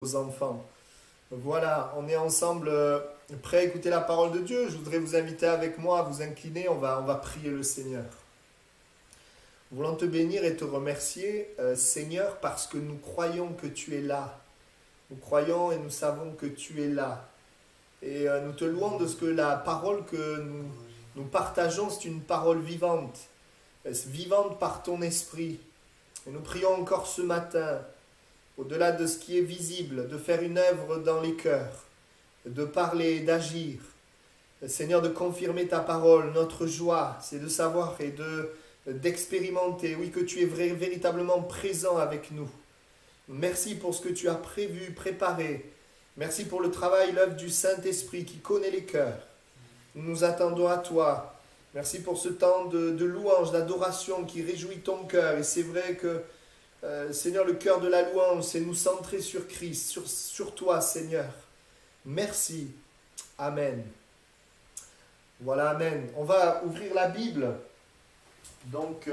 aux enfants. Voilà, on est ensemble prêts à écouter la parole de Dieu. Je voudrais vous inviter avec moi à vous incliner. On va prier le Seigneur. Nous voulons te bénir et te remercier, Seigneur, parce que nous croyons que tu es là. Nous croyons et nous savons que tu es là. Et nous te louons de ce que la parole que nous partageons, c'est une parole vivante. Vivante par ton esprit. Et nous prions encore ce matin, au-delà de ce qui est visible, de faire une œuvre dans les cœurs, de parler et d'agir. Seigneur, de confirmer ta parole. Notre joie, c'est de savoir et d'expérimenter, oui, que tu es véritablement présent avec nous. Merci pour ce que tu as prévu, préparé. Merci pour le travail, l'œuvre du Saint-Esprit qui connaît les cœurs. Nous nous attendons à toi. Merci pour ce temps de louange, d'adoration qui réjouit ton cœur. Et c'est vrai que Seigneur, le cœur de la louange, c'est nous centrer sur Christ, sur toi, Seigneur. Merci. Amen. Voilà, Amen. On va ouvrir la Bible. Donc,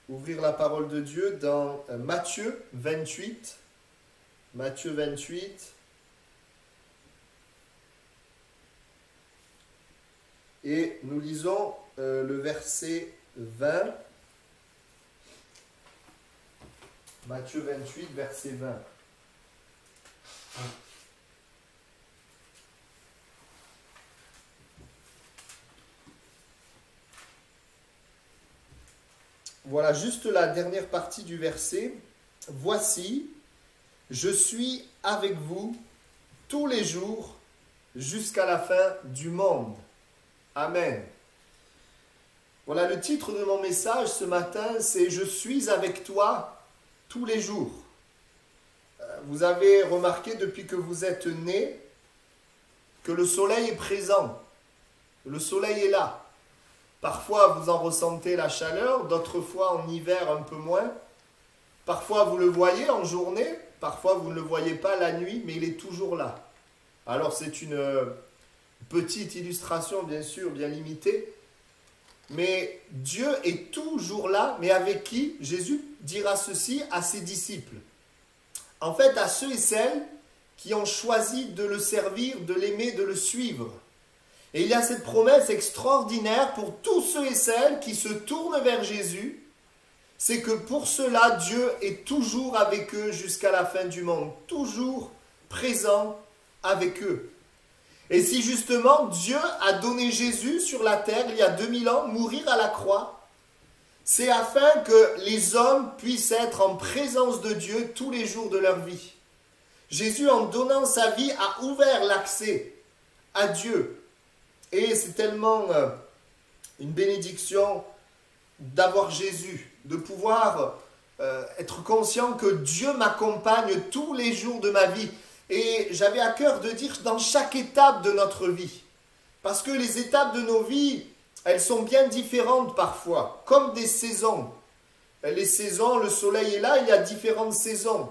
ouvrir la parole de Dieu dans Matthieu 28. Matthieu 28. Et nous lisons le verset 20. Matthieu 28, verset 20. Voilà juste la dernière partie du verset. Voici, je suis avec vous tous les jours jusqu'à la fin du monde. Amen. Voilà, le titre de mon message ce matin, c'est « Je suis avec toi » tous les jours. Vous avez remarqué depuis que vous êtes né que le soleil est présent. Le soleil est là. Parfois vous en ressentez la chaleur, d'autres fois en hiver un peu moins. Parfois vous le voyez en journée, parfois vous ne le voyez pas la nuit, mais il est toujours là. Alors c'est une petite illustration bien sûr, bien limitée. Mais Dieu est toujours là, mais avec qui? Jésus dira ceci à ses disciples. En fait, à ceux et celles qui ont choisi de le servir, de l'aimer, de le suivre. Et il y a cette promesse extraordinaire pour tous ceux et celles qui se tournent vers Jésus. C'est que pour cela, Dieu est toujours avec eux jusqu'à la fin du monde. Toujours présent avec eux. Et si justement Dieu a donné Jésus sur la terre il y a 2000 ans, mourir à la croix, c'est afin que les hommes puissent être en présence de Dieu tous les jours de leur vie. Jésus, en donnant sa vie, a ouvert l'accès à Dieu. Et c'est tellement une bénédiction d'avoir Jésus, de pouvoir être conscient que Dieu m'accompagne tous les jours de ma vie. Et j'avais à cœur de dire dans chaque étape de notre vie. Parce que les étapes de nos vies, elles sont bien différentes parfois, comme des saisons. Les saisons, le soleil est là, il y a différentes saisons.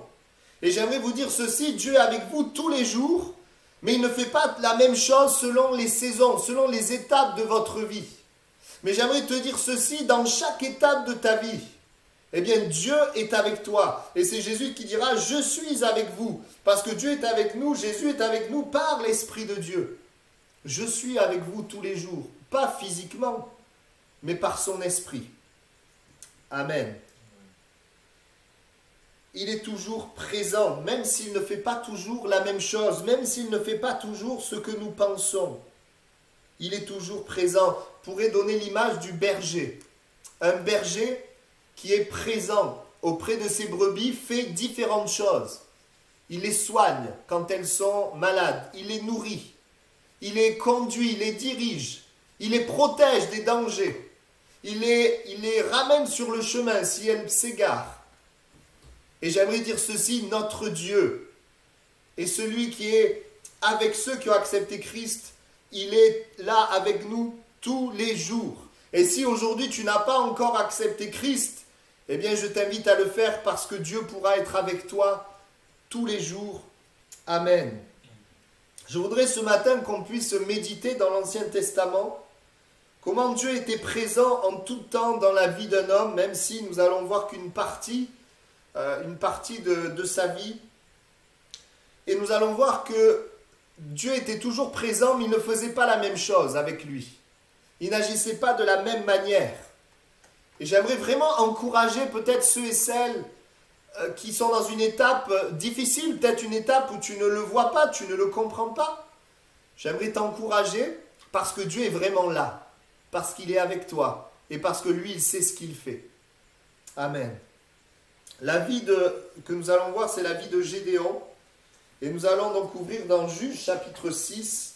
Et j'aimerais vous dire ceci, Dieu est avec vous tous les jours, mais il ne fait pas la même chose selon les saisons, selon les étapes de votre vie. Mais j'aimerais te dire ceci, dans chaque étape de ta vie, eh bien Dieu est avec toi. Et c'est Jésus qui dira, je suis avec vous. Parce que Dieu est avec nous, Jésus est avec nous par l'Esprit de Dieu. Je suis avec vous tous les jours. Pas physiquement, mais par son Esprit. Amen. Il est toujours présent, même s'il ne fait pas toujours la même chose, même s'il ne fait pas toujours ce que nous pensons. Il est toujours présent. On pourrait donner l'image du berger. Un berger qui est présent auprès de ses brebis fait différentes choses. Il les soigne quand elles sont malades, il les nourrit, il les conduit, il les dirige, il les protège des dangers, il les ramène sur le chemin si elles s'égarent. Et j'aimerais dire ceci, notre Dieu est celui qui est avec ceux qui ont accepté Christ, il est là avec nous tous les jours. Et si aujourd'hui tu n'as pas encore accepté Christ, eh bien je t'invite à le faire parce que Dieu pourra être avec toi tous les jours. Amen. Je voudrais ce matin qu'on puisse méditer dans l'Ancien Testament comment Dieu était présent en tout temps dans la vie d'un homme, même si nous allons voir qu'une partie de sa vie. Et nous allons voir que Dieu était toujours présent, mais il ne faisait pas la même chose avec lui. Il n'agissait pas de la même manière. Et j'aimerais vraiment encourager peut-être ceux et celles qui sont dans une étape difficile, peut-être une étape où tu ne le vois pas, tu ne le comprends pas. J'aimerais t'encourager parce que Dieu est vraiment là, parce qu'il est avec toi et parce que lui, il sait ce qu'il fait. Amen. La vie que nous allons voir, c'est la vie de Gédéon. Et nous allons donc ouvrir dans Juges chapitre 6.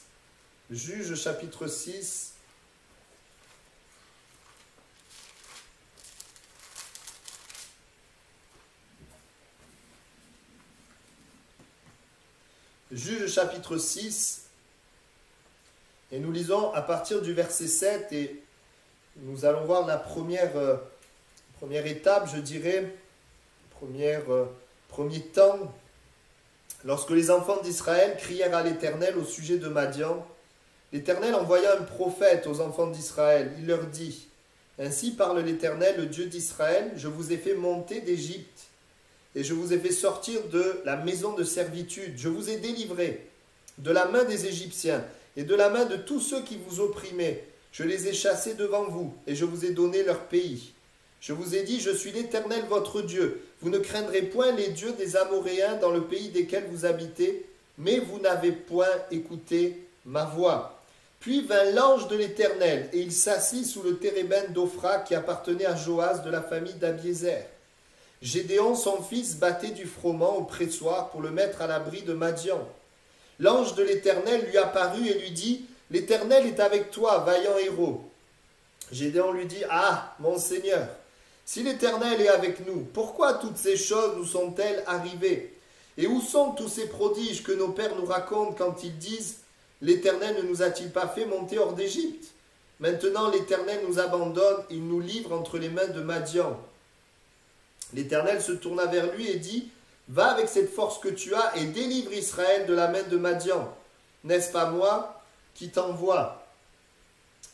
Juges chapitre 6. Juges chapitre 6. Et nous lisons à partir du verset 7. Et nous allons voir la première étape, je dirais, premier temps. Lorsque les enfants d'Israël crièrent à l'Éternel au sujet de Madian, l'Éternel envoya un prophète aux enfants d'Israël. Il leur dit, « Ainsi parle l'Éternel, le Dieu d'Israël, je vous ai fait monter d'Égypte, et je vous ai fait sortir de la maison de servitude. Je vous ai délivrés de la main des Égyptiens et de la main de tous ceux qui vous opprimaient. Je les ai chassés devant vous, et je vous ai donné leur pays. Je vous ai dit, je suis l'Éternel votre Dieu. Vous ne craindrez point les dieux des Amoréens dans le pays desquels vous habitez, mais vous n'avez point écouté ma voix. Puis vint l'ange de l'Éternel, et il s'assit sous le térébinthe d'Ophra qui appartenait à Joas de la famille d'Abiézer. Gédéon, son fils, battait du froment au pressoir pour le mettre à l'abri de Madian. L'ange de l'Éternel lui apparut et lui dit, « L'Éternel est avec toi, vaillant héros. » Gédéon lui dit, « Ah, mon Seigneur, si l'Éternel est avec nous, pourquoi toutes ces choses nous sont-elles arrivées? Et où sont tous ces prodiges que nos pères nous racontent quand ils disent, « L'Éternel ne nous a-t-il pas fait monter hors d'Égypte? Maintenant l'Éternel nous abandonne, il nous livre entre les mains de Madian. » L'Éternel se tourna vers lui et dit, « Va avec cette force que tu as et délivre Israël de la main de Madian. N'est-ce pas moi qui t'envoie? »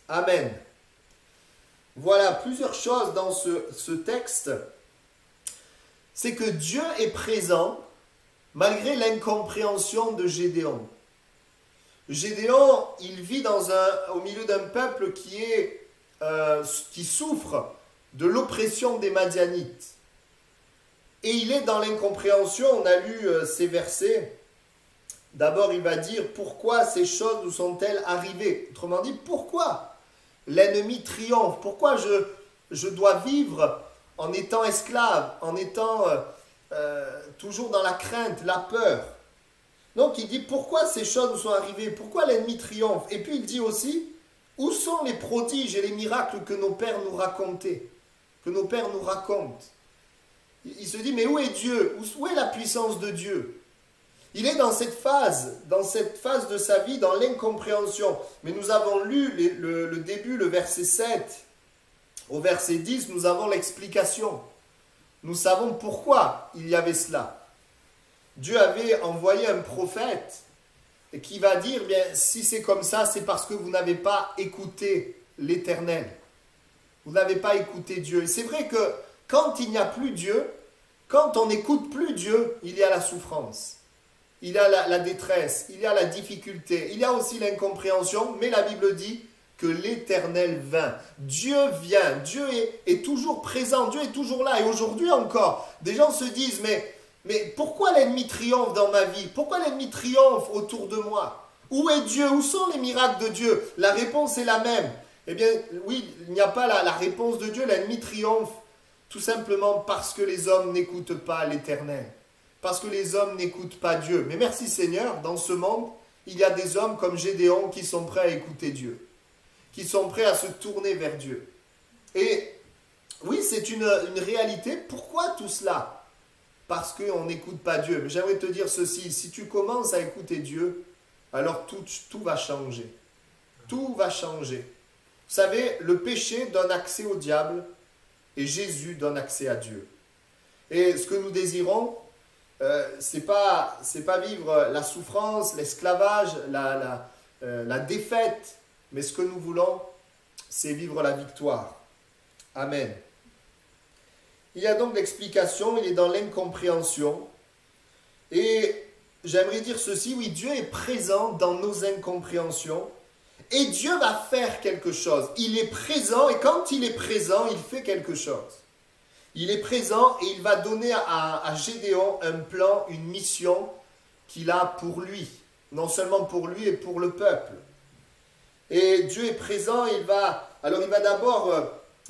Amen. Voilà plusieurs choses dans ce texte. C'est que Dieu est présent malgré l'incompréhension de Gédéon. Gédéon, il vit au milieu d'un peuple qui souffre de l'oppression des Madianites. Et il est dans l'incompréhension. On a lu ces versets. D'abord, il va dire, pourquoi ces choses nous sont-elles arrivées? Autrement dit, pourquoi l'ennemi triomphe? Pourquoi je dois vivre en étant esclave, en étant toujours dans la crainte, la peur? Donc il dit, pourquoi ces choses nous sont arrivées? Pourquoi l'ennemi triomphe? Et puis il dit aussi, où sont les prodiges et les miracles que nos pères nous racontaient? Que nos pères nous racontent? Il se dit, mais où est Dieu? Où est la puissance de Dieu? Il est dans cette phase de sa vie, dans l'incompréhension. Mais nous avons lu le début, le verset 7. Au verset 10, nous avons l'explication. Nous savons pourquoi il y avait cela. Dieu avait envoyé un prophète qui va dire, bien, si c'est comme ça, c'est parce que vous n'avez pas écouté l'Éternel. Vous n'avez pas écouté Dieu. Et c'est vrai que quand il n'y a plus Dieu, quand on n'écoute plus Dieu, il y a la souffrance. Il y a la détresse, il y a la difficulté, il y a aussi l'incompréhension, mais la Bible dit que l'Éternel vint. Dieu vient, Dieu est toujours présent, Dieu est toujours là. Et aujourd'hui encore, des gens se disent, mais pourquoi l'ennemi triomphe dans ma vie? Pourquoi l'ennemi triomphe autour de moi? Où est Dieu? Où sont les miracles de Dieu? La réponse est la même. Eh bien, oui, il n'y a pas la réponse de Dieu, l'ennemi triomphe tout simplement parce que les hommes n'écoutent pas l'Éternel. Parce que les hommes n'écoutent pas Dieu. Mais merci Seigneur, dans ce monde, il y a des hommes comme Gédéon qui sont prêts à écouter Dieu. Qui sont prêts à se tourner vers Dieu. Et oui, c'est une réalité. Pourquoi tout cela? Parce qu'on n'écoute pas Dieu. Mais j'aimerais te dire ceci, si tu commences à écouter Dieu, alors tout va changer. Tout va changer. Vous savez, le péché donne accès au diable et Jésus donne accès à Dieu. Et ce que nous désirons, c'est pas vivre la souffrance, l'esclavage, la défaite, mais ce que nous voulons, c'est vivre la victoire. Amen. Il y a donc l'explication, il est dans l'incompréhension. Et j'aimerais dire ceci, oui, Dieu est présent dans nos incompréhensions et Dieu va faire quelque chose. Il est présent et quand il est présent, il fait quelque chose. Il est présent et il va donner à Gédéon un plan, une mission qu'il a pour lui. Non seulement pour lui et pour le peuple. Et Dieu est présent, il va d'abord,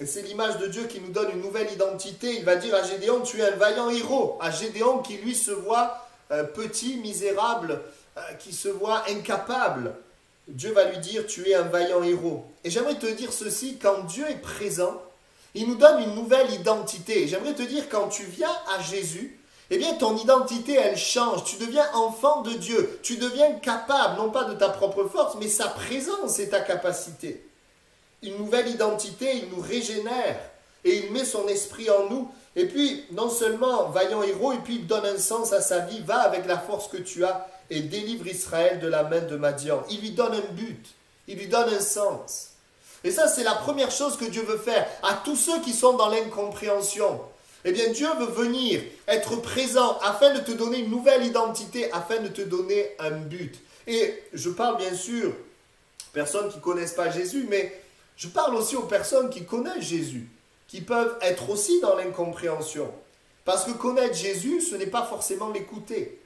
c'est l'image de Dieu qui nous donne une nouvelle identité, il va dire à Gédéon, tu es un vaillant héros. À Gédéon qui lui se voit petit, misérable, qui se voit incapable. Dieu va lui dire, tu es un vaillant héros. Et j'aimerais te dire ceci, quand Dieu est présent, il nous donne une nouvelle identité. J'aimerais te dire, quand tu viens à Jésus, eh bien ton identité, elle change. Tu deviens enfant de Dieu. Tu deviens capable, non pas de ta propre force, mais sa présence est ta capacité. Une nouvelle identité, il nous régénère et il met son esprit en nous. Et puis, non seulement vaillant héros, et puis il donne un sens à sa vie. Va avec la force que tu as et délivre Israël de la main de Madian. Il lui donne un but, il lui donne un sens. Et ça, c'est la première chose que Dieu veut faire à tous ceux qui sont dans l'incompréhension. Eh bien, Dieu veut venir, être présent, afin de te donner une nouvelle identité, afin de te donner un but. Et je parle bien sûr, personnes qui ne connaissent pas Jésus, mais je parle aussi aux personnes qui connaissent Jésus, qui peuvent être aussi dans l'incompréhension. Parce que connaître Jésus, ce n'est pas forcément l'écouter.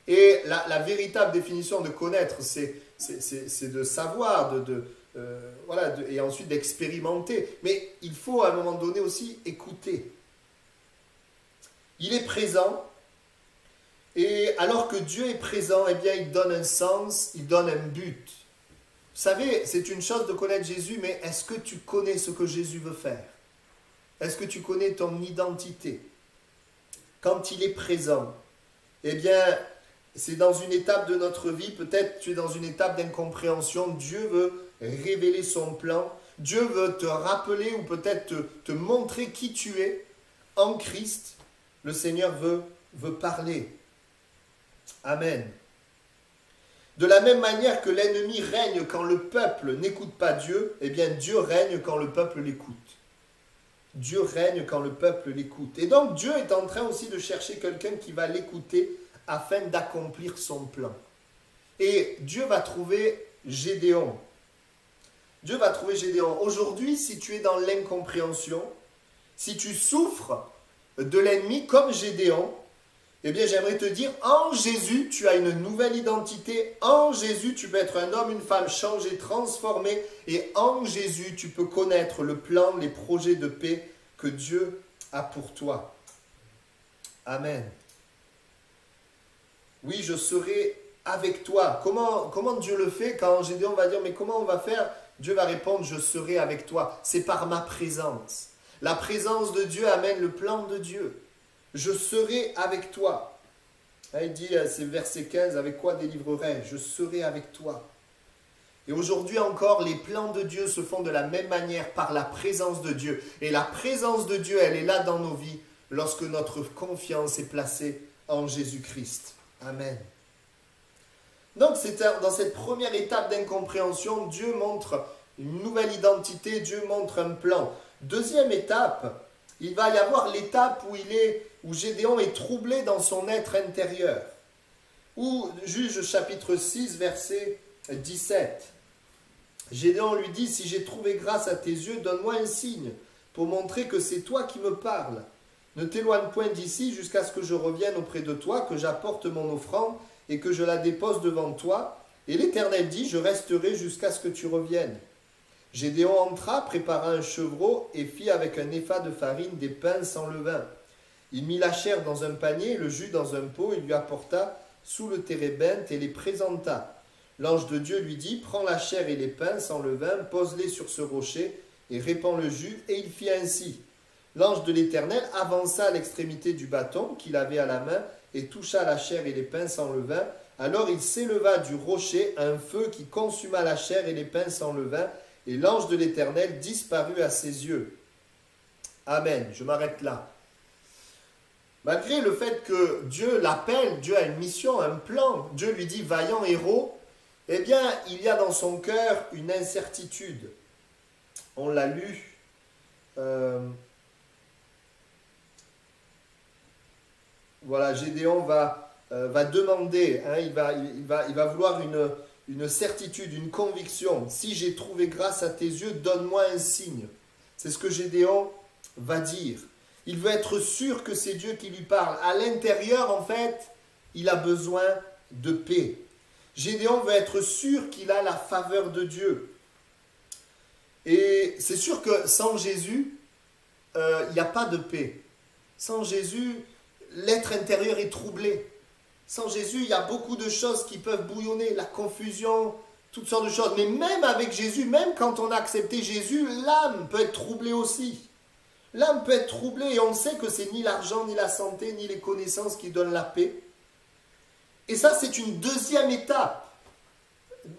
Et la véritable définition de connaître, c'est de savoir, et ensuite d'expérimenter. Mais il faut à un moment donné aussi écouter. Il est présent, et alors que Dieu est présent, eh bien, il donne un sens, il donne un but. Vous savez, c'est une chose de connaître Jésus, mais est-ce que tu connais ce que Jésus veut faire? Est-ce que tu connais ton identité? Quand il est présent, eh bien, c'est dans une étape de notre vie, peut-être tu es dans une étape d'incompréhension, Dieu veut révéler son plan, Dieu veut te rappeler ou peut-être te montrer qui tu es en Christ. Le Seigneur veut parler. Amen. De la même manière que l'ennemi règne quand le peuple n'écoute pas Dieu, eh bien Dieu règne quand le peuple l'écoute. Dieu règne quand le peuple l'écoute. Et donc Dieu est en train aussi de chercher quelqu'un qui va l'écouter afin d'accomplir son plan. Et Dieu va trouver Gédéon. Dieu va trouver Gédéon. Aujourd'hui, si tu es dans l'incompréhension, si tu souffres de l'ennemi comme Gédéon, eh bien j'aimerais te dire, en Jésus, tu as une nouvelle identité. En Jésus, tu peux être un homme, une femme changé, transformé. Et en Jésus, tu peux connaître le plan, les projets de paix que Dieu a pour toi. Amen. Oui, je serai avec toi. Comment Dieu le fait quand Gédéon va dire, mais comment on va faire? Dieu va répondre, je serai avec toi. C'est par ma présence. La présence de Dieu amène le plan de Dieu. Je serai avec toi. Il dit, c'est verset 15, avec quoi délivrerai-je? Je serai avec toi. Et aujourd'hui encore, les plans de Dieu se font de la même manière par la présence de Dieu. Et la présence de Dieu, elle est là dans nos vies lorsque notre confiance est placée en Jésus-Christ. Amen. Donc, dans cette première étape d'incompréhension, Dieu montre une nouvelle identité, Dieu montre un plan. Deuxième étape, il va y avoir l'étape où Gédéon est troublé dans son être intérieur. Où Juge chapitre 6, verset 17. Gédéon lui dit, si j'ai trouvé grâce à tes yeux, donne-moi un signe pour montrer que c'est toi qui me parles. Ne t'éloigne point d'ici jusqu'à ce que je revienne auprès de toi, que j'apporte mon offrande et que je la dépose devant toi. Et l'Éternel dit, je resterai jusqu'à ce que tu reviennes. Gédéon entra, prépara un chevreau et fit avec un épha de farine des pains sans levain. Il mit la chair dans un panier, le jus dans un pot, et lui apporta sous le térébinthe et les présenta. L'ange de Dieu lui dit, prends la chair et les pains sans levain, pose-les sur ce rocher et répands le jus, et il fit ainsi. L'ange de l'Éternel avança à l'extrémité du bâton qu'il avait à la main et toucha la chair et les pains sans levain. Alors il s'éleva du rocher un feu qui consuma la chair et les pains sans levain, et l'ange de l'Éternel disparut à ses yeux. Amen. Je m'arrête là. Malgré le fait que Dieu l'appelle, Dieu a une mission, un plan, Dieu lui dit vaillant héros, eh bien, il y a dans son cœur une incertitude. On l'a lu. Voilà, Gédéon va va demander, hein, il va vouloir une certitude, une conviction. Si j'ai trouvé grâce à tes yeux, donne-moi un signe. C'est ce que Gédéon va dire. Il veut être sûr que c'est Dieu qui lui parle. À l'intérieur, en fait, il a besoin de paix. Gédéon veut être sûr qu'il a la faveur de Dieu. Et c'est sûr que sans Jésus, il n'y a pas de paix. Sans Jésus, l'être intérieur est troublé. Sans Jésus, il y a beaucoup de choses qui peuvent bouillonner, la confusion, toutes sortes de choses. Mais même avec Jésus, même quand on a accepté Jésus, l'âme peut être troublée aussi. L'âme peut être troublée et on sait que c'est ni l'argent, ni la santé, ni les connaissances qui donnent la paix. Et ça, c'est une deuxième étape.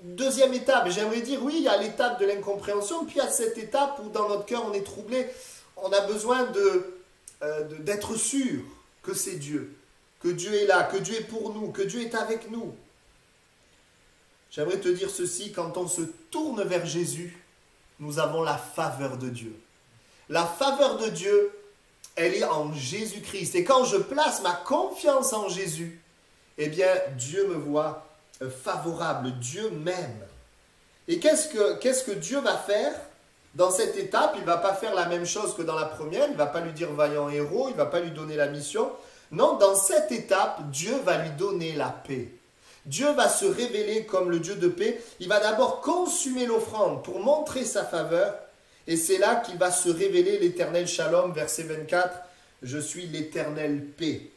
Deuxième étape, j'aimerais dire, oui, il y a l'étape de l'incompréhension, puis il y a cette étape où dans notre cœur, on est troublé. On a besoin d'être sûr que c'est Dieu, que Dieu est là, que Dieu est pour nous, que Dieu est avec nous. J'aimerais te dire ceci, quand on se tourne vers Jésus, nous avons la faveur de Dieu. La faveur de Dieu, elle est en Jésus-Christ. Et quand je place ma confiance en Jésus, eh bien, Dieu me voit favorable, Dieu m'aime. Et qu'est-ce que Dieu va faire dans cette étape? Il ne va pas faire la même chose que dans la première, il ne va pas lui dire vaillant héros, il ne va pas lui donner la mission. Non, dans cette étape, Dieu va lui donner la paix. Dieu va se révéler comme le Dieu de paix. Il va d'abord consumer l'offrande pour montrer sa faveur. Et c'est là qu'il va se révéler l'éternel shalom, verset 24. Je suis l'éternelle paix.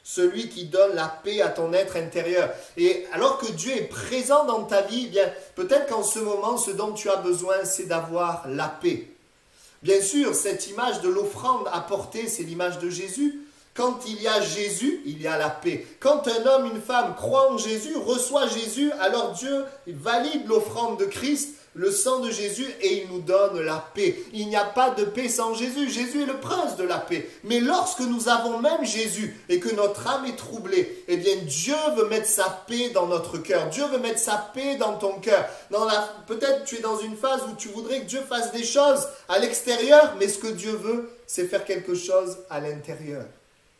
Celui qui donne la paix à ton être intérieur. Et alors que Dieu est présent dans ta vie, eh bien, peut-être qu'en ce moment, ce dont tu as besoin, c'est d'avoir la paix. Bien sûr, cette image de l'offrande apportée, c'est l'image de Jésus. Quand il y a Jésus, il y a la paix. Quand un homme, une femme croit en Jésus, reçoit Jésus, alors Dieu valide l'offrande de Christ, le sang de Jésus, et il nous donne la paix. Il n'y a pas de paix sans Jésus. Jésus est le prince de la paix. Mais lorsque nous avons même Jésus et que notre âme est troublée, eh bien Dieu veut mettre sa paix dans notre cœur. Dieu veut mettre sa paix dans ton cœur. Peut-être tu es dans une phase où tu voudrais que Dieu fasse des choses à l'extérieur, mais ce que Dieu veut, c'est faire quelque chose à l'intérieur.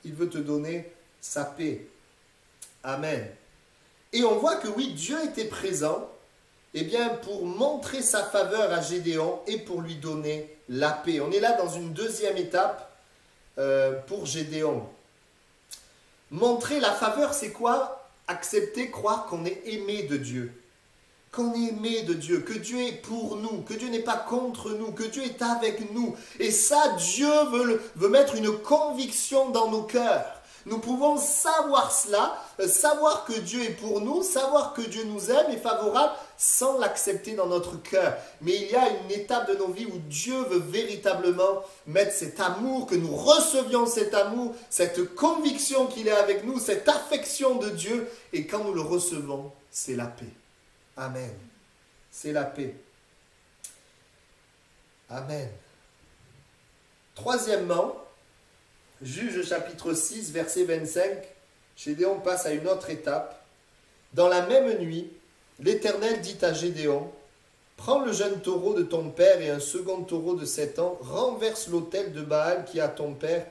Il veut te donner sa paix. Amen. Et on voit que oui, Dieu était présent, eh bien, pour montrer sa faveur à Gédéon et pour lui donner la paix. On est là dans une deuxième étape pour Gédéon. Montrer la faveur, c'est quoi? Accepter, croire qu'on est aimé de Dieu. Qu'on est aimé de Dieu, que Dieu est pour nous, que Dieu n'est pas contre nous, que Dieu est avec nous. Et ça, Dieu veut mettre une conviction dans nos cœurs. Nous pouvons savoir cela, savoir que Dieu est pour nous, savoir que Dieu nous aime, est favorable, sans l'accepter dans notre cœur. Mais il y a une étape de nos vies où Dieu veut véritablement mettre cet amour, que nous recevions cet amour, cette conviction qu'il est avec nous, cette affection de Dieu. Et quand nous le recevons, c'est la paix. Amen. C'est la paix. Amen. Troisièmement, Juge chapitre 6, verset 25, Gédéon passe à une autre étape. Dans la même nuit, l'Éternel dit à Gédéon, « Prends le jeune taureau de ton père et un second taureau de 7 ans, renverse l'autel de Baal qui est à ton père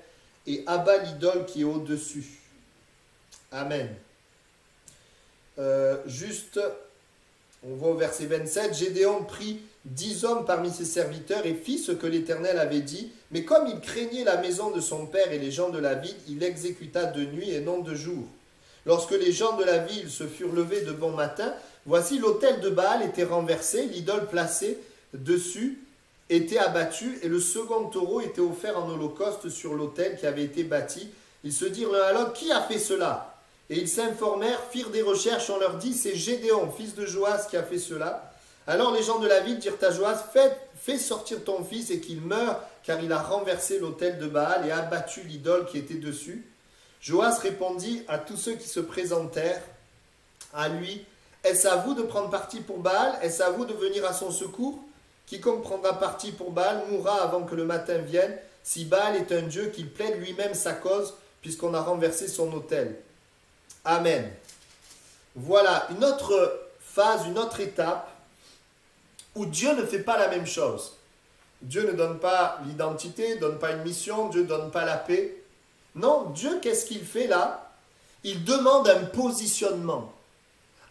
et abat l'idole qui est au-dessus. » Amen. On voit au verset 27, Gédéon prit 10 hommes parmi ses serviteurs et fit ce que l'Éternel avait dit. Mais comme il craignait la maison de son père et les gens de la ville, il exécuta de nuit et non de jour. Lorsque les gens de la ville se furent levés de bon matin, voici l'autel de Baal était renversé, l'idole placée dessus était abattue et le second taureau était offert en holocauste sur l'autel qui avait été bâti. Ils se dirent l'un à l'autre, qui a fait cela ? Et ils s'informèrent, firent des recherches, on leur dit, c'est Gédéon, fils de Joas, qui a fait cela. Alors les gens de la ville dirent à Joas, fais sortir ton fils et qu'il meure, car il a renversé l'autel de Baal et abattu l'idole qui était dessus. Joas répondit à tous ceux qui se présentèrent à lui, est-ce à vous de prendre parti pour Baal? Est-ce à vous de venir à son secours? Quiconque prendra parti pour Baal mourra avant que le matin vienne. Si Baal est un dieu, qu'il plaide lui-même sa cause, puisqu'on a renversé son autel. Amen. Voilà une autre phase, une autre étape où Dieu ne fait pas la même chose. Dieu ne donne pas l'identité, ne donne pas une mission, Dieu ne donne pas la paix. Non, Dieu, qu'est-ce qu'il fait là? il demande un positionnement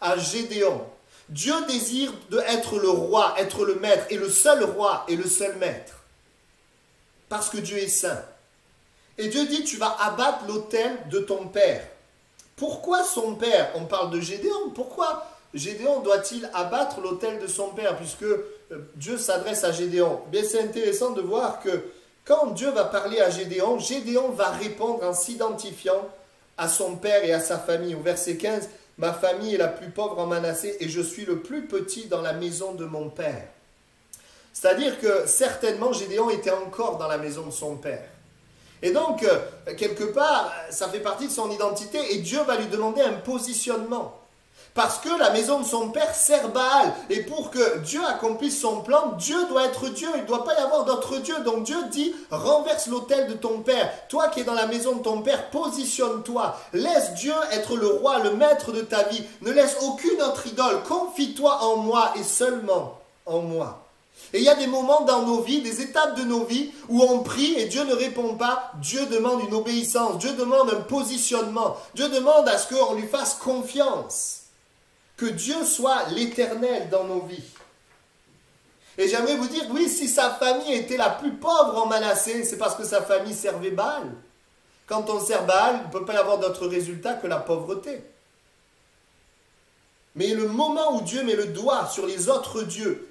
à Gédéon. Dieu désire être le roi, être le maître, et le seul roi et le seul maître. Parce que Dieu est saint. Et Dieu dit, tu vas abattre l'autel de ton père. Pourquoi son père? On parle de Gédéon. Pourquoi Gédéon doit-il abattre l'autel de son père, puisque Dieu s'adresse à Gédéon? Bien, c'est intéressant de voir que quand Dieu va parler à Gédéon, Gédéon va répondre en s'identifiant à son père et à sa famille. Au verset 15, « Ma famille est la plus pauvre en Manassé et je suis le plus petit dans la maison de mon père. » C'est-à-dire que certainement Gédéon était encore dans la maison de son père. Et donc, quelque part, ça fait partie de son identité et Dieu va lui demander un positionnement. Parce que la maison de son père sert Baal. Et pour que Dieu accomplisse son plan, Dieu doit être Dieu. Il ne doit pas y avoir d'autre Dieu. Donc Dieu dit, renverse l'autel de ton père. Toi qui es dans la maison de ton père, positionne-toi. Laisse Dieu être le roi, le maître de ta vie. Ne laisse aucune autre idole. Confie-toi en moi et seulement en moi. Et il y a des moments dans nos vies, des étapes de nos vies où on prie et Dieu ne répond pas. Dieu demande une obéissance. Dieu demande un positionnement. Dieu demande à ce qu'on lui fasse confiance. Que Dieu soit l'Éternel dans nos vies. Et j'aimerais vous dire, oui, si sa famille était la plus pauvre en Manassé, c'est parce que sa famille servait Baal. Quand on sert Baal, il ne peut pas y avoir d'autre résultat que la pauvreté. Mais le moment où Dieu met le doigt sur les autres dieux,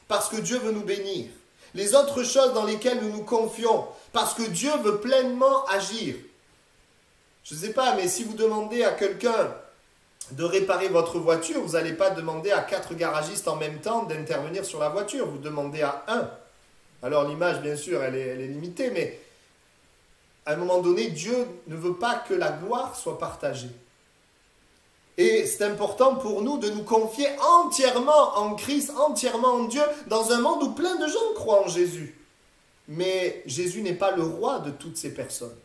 parce que Dieu veut nous bénir, les autres choses dans lesquelles nous nous confions, parce que Dieu veut pleinement agir. Je ne sais pas, mais si vous demandez à quelqu'un de réparer votre voiture, vous n'allez pas demander à 4 garagistes en même temps d'intervenir sur la voiture, vous demandez à un. Alors l'image, bien sûr, elle est limitée, mais à un moment donné, Dieu ne veut pas que la gloire soit partagée. Et c'est important pour nous de nous confier entièrement en Christ, entièrement en Dieu, dans un monde où plein de gens croient en Jésus. Mais Jésus n'est pas le roi de toutes ces personnes.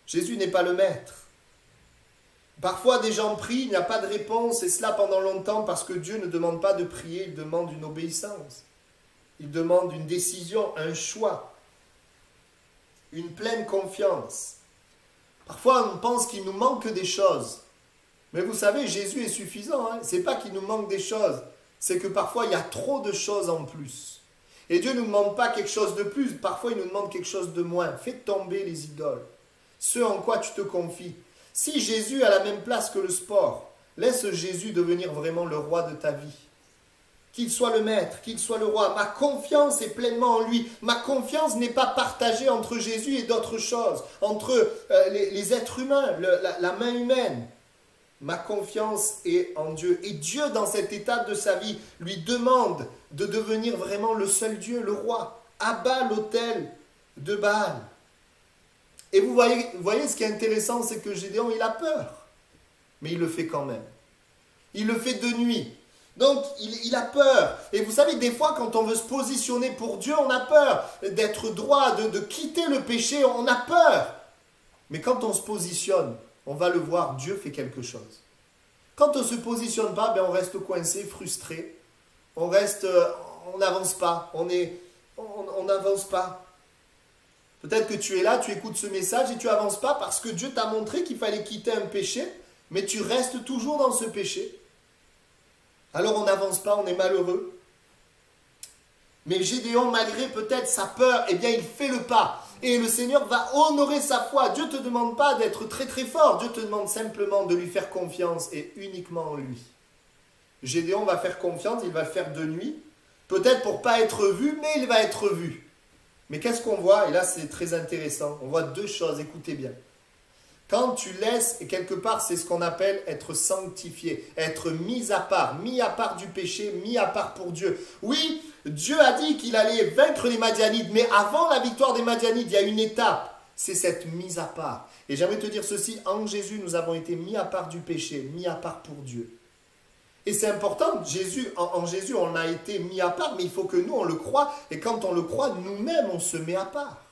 Jésus n'est pas le maître. Parfois, des gens prient, il n'y a pas de réponse, et cela pendant longtemps, parce que Dieu ne demande pas de prier, il demande une obéissance. Il demande une décision, un choix, une pleine confiance. Parfois, on pense qu'il nous manque des choses. Mais vous savez, Jésus est suffisant. Hein? Ce n'est pas qu'il nous manque des choses, c'est que parfois, il y a trop de choses en plus. Et Dieu ne nous demande pas quelque chose de plus, parfois, il nous demande quelque chose de moins. Fais tomber les idoles, ce en quoi tu te confies. Si Jésus a la même place que le sport, laisse Jésus devenir vraiment le roi de ta vie. Qu'il soit le maître, qu'il soit le roi. Ma confiance est pleinement en lui. Ma confiance n'est pas partagée entre Jésus et d'autres choses, entre les êtres humains, la main humaine. Ma confiance est en Dieu. Et Dieu, dans cette étape de sa vie, lui demande de devenir vraiment le seul Dieu, le roi. Abat l'autel de Baal. Et vous voyez ce qui est intéressant, c'est que Gédéon, il a peur. Mais il le fait quand même. Il le fait de nuit. Donc, il a peur. Et vous savez, des fois, quand on veut se positionner pour Dieu, on a peur d'être droit, de quitter le péché, on a peur. Mais quand on se positionne, on va le voir, Dieu fait quelque chose. Quand on ne se positionne pas, ben on reste coincé, frustré. On n'avance pas. On n'avance pas. Peut-être que tu es là, tu écoutes ce message et tu n'avances pas parce que Dieu t'a montré qu'il fallait quitter un péché, mais tu restes toujours dans ce péché. Alors on n'avance pas, on est malheureux. Mais Gédéon, malgré peut-être sa peur, eh bien il fait le pas. Et le Seigneur va honorer sa foi. Dieu ne te demande pas d'être très très fort. Dieu te demande simplement de lui faire confiance et uniquement en lui. Gédéon va faire confiance, il va le faire de nuit. Peut-être pour ne pas être vu, mais il va être vu. Mais qu'est-ce qu'on voit? Et là, c'est très intéressant. On voit deux choses, écoutez bien. Quand tu laisses, et quelque part, c'est ce qu'on appelle être sanctifié, être mis à part du péché, mis à part pour Dieu. Oui, Dieu a dit qu'il allait vaincre les Madianites, mais avant la victoire des Madianites, il y a une étape, c'est cette mise à part. Et j'aimerais te dire ceci, en Jésus, nous avons été mis à part du péché, mis à part pour Dieu. Et c'est important, en Jésus, on a été mis à part, mais il faut que nous, on le croie. Et quand on le croit, nous-mêmes, on se met à part.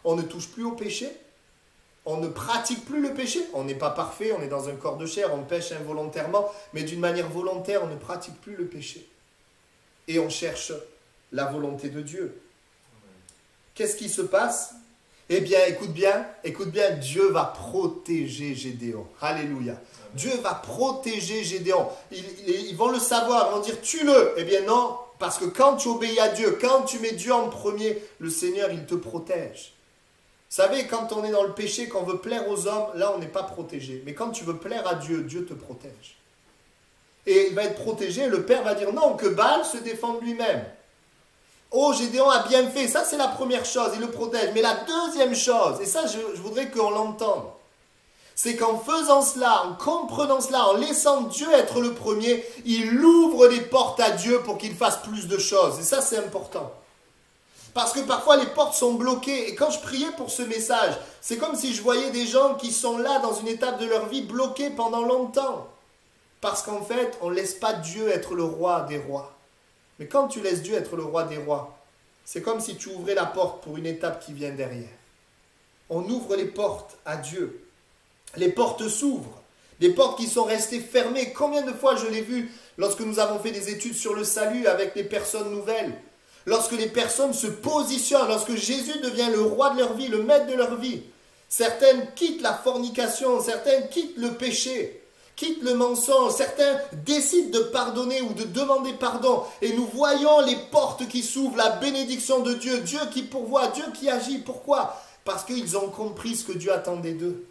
On ne touche plus au péché. On ne pratique plus le péché. On n'est pas parfait, on est dans un corps de chair, on pêche involontairement. Mais d'une manière volontaire, on ne pratique plus le péché. Et on cherche la volonté de Dieu. Qu'est-ce qui se passe? Eh bien, écoute bien, Dieu va protéger Gédéon. Alléluia. Dieu va protéger Gédéon. Ils vont le savoir, ils vont dire tue-le. Eh bien non, parce que quand tu obéis à Dieu, quand tu mets Dieu en premier, le Seigneur, il te protège. Vous savez, quand on est dans le péché, qu'on veut plaire aux hommes, là, on n'est pas protégé. Mais quand tu veux plaire à Dieu, Dieu te protège. Et il va être protégé, le Père va dire non, que Baal se défende lui-même. Oh, Gédéon a bien fait, ça c'est la première chose, il le protège. Mais la deuxième chose, et ça je voudrais qu'on l'entende, c'est qu'en faisant cela, en comprenant cela, en laissant Dieu être le premier, il ouvre les portes à Dieu pour qu'il fasse plus de choses. Et ça c'est important. Parce que parfois les portes sont bloquées. Et quand je priais pour ce message, c'est comme si je voyais des gens qui sont là dans une étape de leur vie bloqués pendant longtemps. Parce qu'en fait, on ne laisse pas Dieu être le roi des rois. Mais quand tu laisses Dieu être le roi des rois, c'est comme si tu ouvrais la porte pour une étape qui vient derrière. On ouvre les portes à Dieu. Les portes s'ouvrent. Des portes qui sont restées fermées. Combien de fois je l'ai vu lorsque nous avons fait des études sur le salut avec les personnes nouvelles. Lorsque les personnes se positionnent, lorsque Jésus devient le roi de leur vie, le maître de leur vie. Certaines quittent la fornication, certaines quittent le péché. Quittent le mensonge, certains décident de pardonner ou de demander pardon. Et nous voyons les portes qui s'ouvrent, la bénédiction de Dieu, Dieu qui pourvoit, Dieu qui agit. Pourquoi? Parce qu'ils ont compris ce que Dieu attendait d'eux.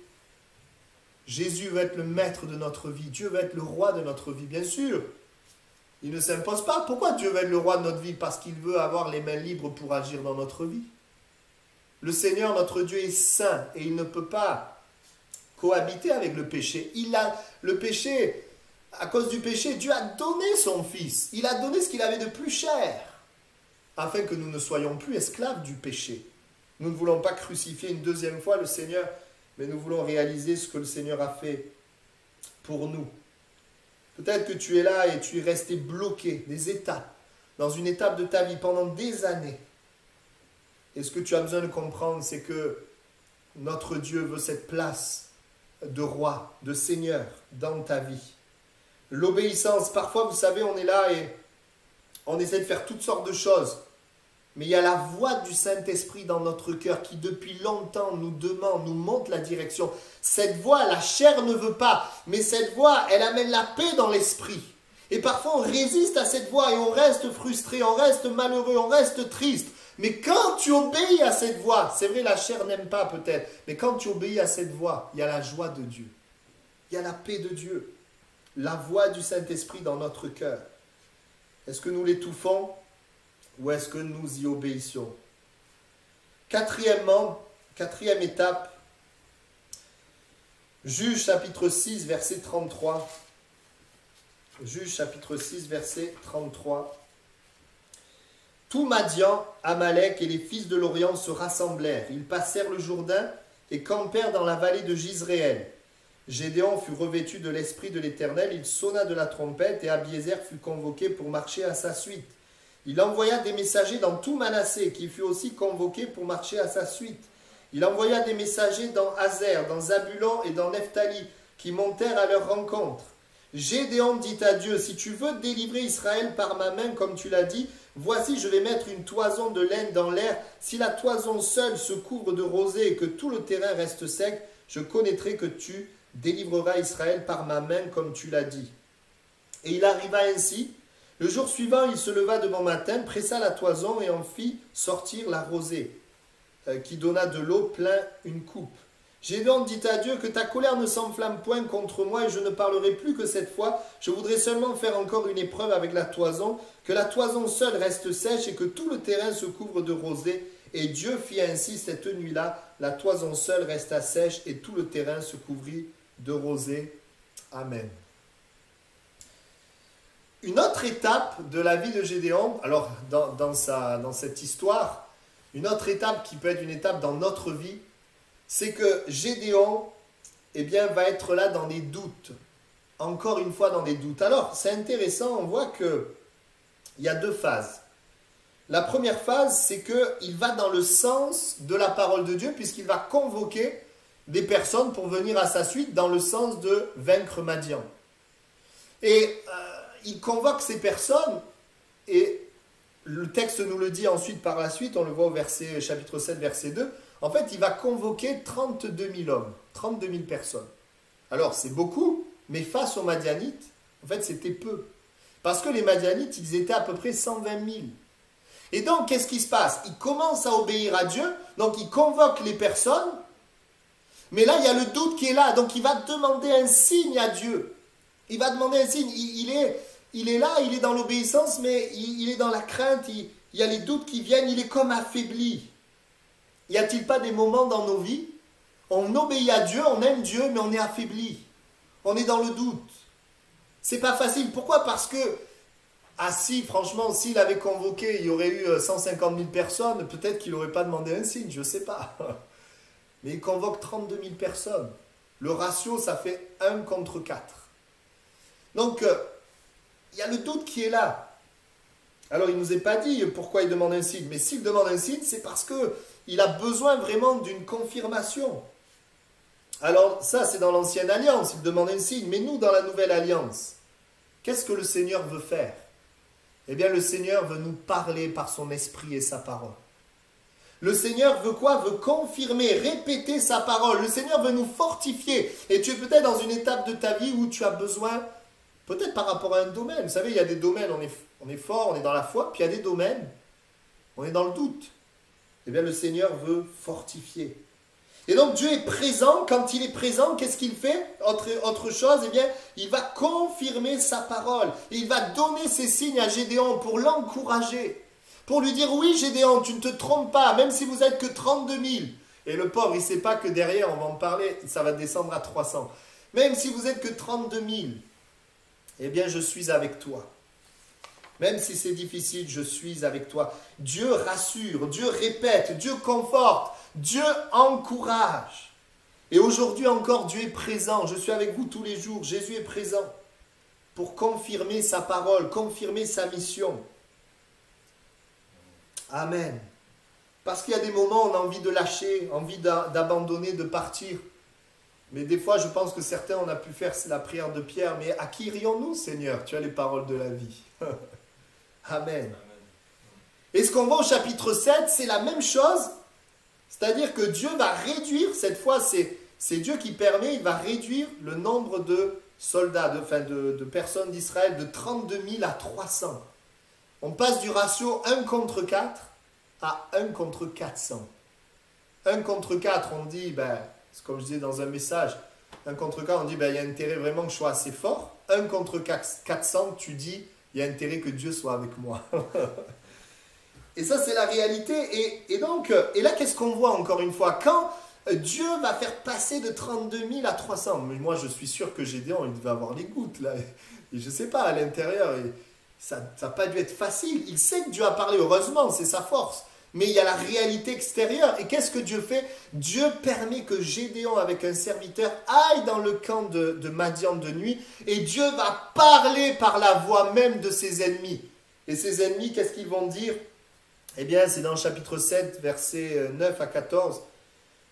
Jésus veut être le maître de notre vie, Dieu veut être le roi de notre vie, bien sûr. Il ne s'impose pas. Pourquoi Dieu veut être le roi de notre vie? Parce qu'il veut avoir les mains libres pour agir dans notre vie. Le Seigneur, notre Dieu, est saint et il ne peut pas cohabiter avec le péché. Le péché, à cause du péché, Dieu a donné son Fils. Il a donné ce qu'il avait de plus cher, afin que nous ne soyons plus esclaves du péché. Nous ne voulons pas crucifier une deuxième fois le Seigneur, mais nous voulons réaliser ce que le Seigneur a fait pour nous. Peut-être que tu es là et tu es resté bloqué, des étapes, dans une étape de ta vie pendant des années. Et ce que tu as besoin de comprendre, c'est que notre Dieu veut cette place de roi, de seigneur dans ta vie. L'obéissance, parfois vous savez on est là et on essaie de faire toutes sortes de choses, mais il y a la voix du Saint-Esprit dans notre cœur qui depuis longtemps nous demande, nous montre la direction. Cette voix, la chair ne veut pas, mais cette voix, elle amène la paix dans l'esprit. Et parfois on résiste à cette voix et on reste frustré, on reste malheureux, on reste triste. Mais quand tu obéis à cette voix, c'est vrai la chair n'aime pas peut-être, mais quand tu obéis à cette voix, il y a la joie de Dieu. Il y a la paix de Dieu. La voix du Saint-Esprit dans notre cœur. Est-ce que nous l'étouffons ou est-ce que nous y obéissons? Quatrièmement, quatrième étape, Juge chapitre 6, verset 33. Juge chapitre 6, verset 33. Tout Madian, Amalek et les fils de l'Orient se rassemblèrent. Ils passèrent le Jourdain et campèrent dans la vallée de Jizréel. Gédéon fut revêtu de l'Esprit de l'Éternel, il sonna de la trompette et Abiézer fut convoqué pour marcher à sa suite. Il envoya des messagers dans tout Manassé, qui fut aussi convoqué pour marcher à sa suite. Il envoya des messagers dans Hazer, dans Zabulon et dans Nephtali, qui montèrent à leur rencontre. Gédéon dit à Dieu, si tu veux délivrer Israël par ma main, comme tu l'as dit, voici je vais mettre une toison de laine dans l'air. Si la toison seule se couvre de rosée et que tout le terrain reste sec, je connaîtrai que tu délivreras Israël par ma main, comme tu l'as dit. Et il arriva ainsi. Le jour suivant, il se leva de bon matin, pressa la toison et en fit sortir la rosée, qui donna de l'eau plein une coupe. Gédéon dit à Dieu, que ta colère ne s'enflamme point contre moi et je ne parlerai plus que cette fois. Je voudrais seulement faire encore une épreuve avec la toison, que la toison seule reste sèche et que tout le terrain se couvre de rosée. Et Dieu fit ainsi cette nuit-là, la toison seule resta sèche et tout le terrain se couvrit de rosée. Amen. Une autre étape de la vie de Gédéon, alors dans cette histoire, une autre étape qui peut être une étape dans notre vie, c'est que Gédéon va être là dans des doutes. Encore une fois dans des doutes. Alors, c'est intéressant, on voit qu'il y a deux phases. La première phase, c'est qu'il va dans le sens de la parole de Dieu, puisqu'il va convoquer des personnes pour venir à sa suite dans le sens de vaincre Madian. Et il convoque ces personnes, et le texte nous le dit ensuite par la suite, on le voit au chapitre 7, verset 2, En fait, il va convoquer 32 000 hommes, 32 000 personnes. Alors, c'est beaucoup, mais face aux Madianites, en fait, c'était peu. Parce que les Madianites, ils étaient à peu près 120 000. Et donc, qu'est-ce qui se passe? Il commence à obéir à Dieu, donc il convoque les personnes, mais là, il y a le doute qui est là, donc il va demander un signe à Dieu. Il va demander un signe. Il est là, il est dans l'obéissance, mais il est dans la crainte, il y a les doutes qui viennent, il est comme affaibli. Y a-t-il pas des moments dans nos vies, on obéit à Dieu, on aime Dieu, mais on est affaibli. On est dans le doute. C'est pas facile. Pourquoi? Parce que, ah si, franchement, s'il avait convoqué, il y aurait eu 150 000 personnes, peut-être qu'il n'aurait pas demandé un signe, je ne sais pas. Mais il convoque 32 000 personnes. Le ratio, ça fait 1 contre 4. Donc, il y a le doute qui est là. Alors, il ne nous est pas dit pourquoi il demande un signe. Mais s'il demande un signe, c'est parce qu'il a besoin vraiment d'une confirmation. Alors, ça, c'est dans l'ancienne alliance. Il demande un signe. Mais nous, dans la nouvelle alliance, qu'est-ce que le Seigneur veut faire? Eh bien, le Seigneur veut nous parler par son esprit et sa parole. Le Seigneur veut quoi? Veut confirmer, répéter sa parole. Le Seigneur veut nous fortifier. Et tu es peut-être dans une étape de ta vie où tu as besoin, peut-être par rapport à un domaine. Vous savez, il y a des domaines, on est fort, on est dans la foi, puis il y a des domaines, on est dans le doute. Eh bien, le Seigneur veut fortifier. Et donc, Dieu est présent. Quand il est présent, qu'est-ce qu'il fait? Autre chose, eh bien, il va confirmer sa parole. Il va donner ses signes à Gédéon pour l'encourager. Pour lui dire, oui Gédéon, tu ne te trompes pas, même si vous n'êtes que 32 000. Et le pauvre, il ne sait pas que derrière, on va en parler, ça va descendre à 300. Même si vous n'êtes que 32 000, eh bien je suis avec toi. Même si c'est difficile, je suis avec toi. Dieu rassure, Dieu répète, Dieu conforte, Dieu encourage. Et aujourd'hui encore, Dieu est présent. Je suis avec vous tous les jours. Jésus est présent pour confirmer sa parole, confirmer sa mission. Amen. Parce qu'il y a des moments où on a envie de lâcher, envie d'abandonner, de partir. Mais des fois, je pense que certains, on a pu faire la prière de Pierre. Mais à qui irions-nous, Seigneur? Tu as les paroles de la vie. Amen. Et ce qu'on voit au chapitre 7, c'est la même chose. C'est-à-dire que Dieu va réduire, cette fois, c'est Dieu qui permet, il va réduire le nombre de soldats, de personnes d'Israël de 32 000 à 300. On passe du ratio 1 contre 4 à 1 contre 400. 1 contre 4, on dit, c'est comme je disais dans un message, 1 contre 4, on dit, il y a intérêt vraiment que je sois assez fort. 1 contre 400, tu dis, il y a intérêt que Dieu soit avec moi. Et ça, c'est la réalité. Et donc, et là, qu'est-ce qu'on voit encore une fois? Quand Dieu va faire passer de 32 000 à 300, mais moi, je suis sûr que Gédéon, il devait avoir les gouttes, là. Et je ne sais pas, à l'intérieur, ça n'a pas dû être facile. Il sait que Dieu a parlé, heureusement, c'est sa force. Mais il y a la réalité extérieure. Et qu'est-ce que Dieu fait? Dieu permet que Gédéon, avec un serviteur, aille dans le camp de Madian de nuit. Et Dieu va parler par la voix même de ses ennemis. Et ses ennemis, qu'est-ce qu'ils vont dire? Eh bien, c'est dans le chapitre 7, versets 9 à 14.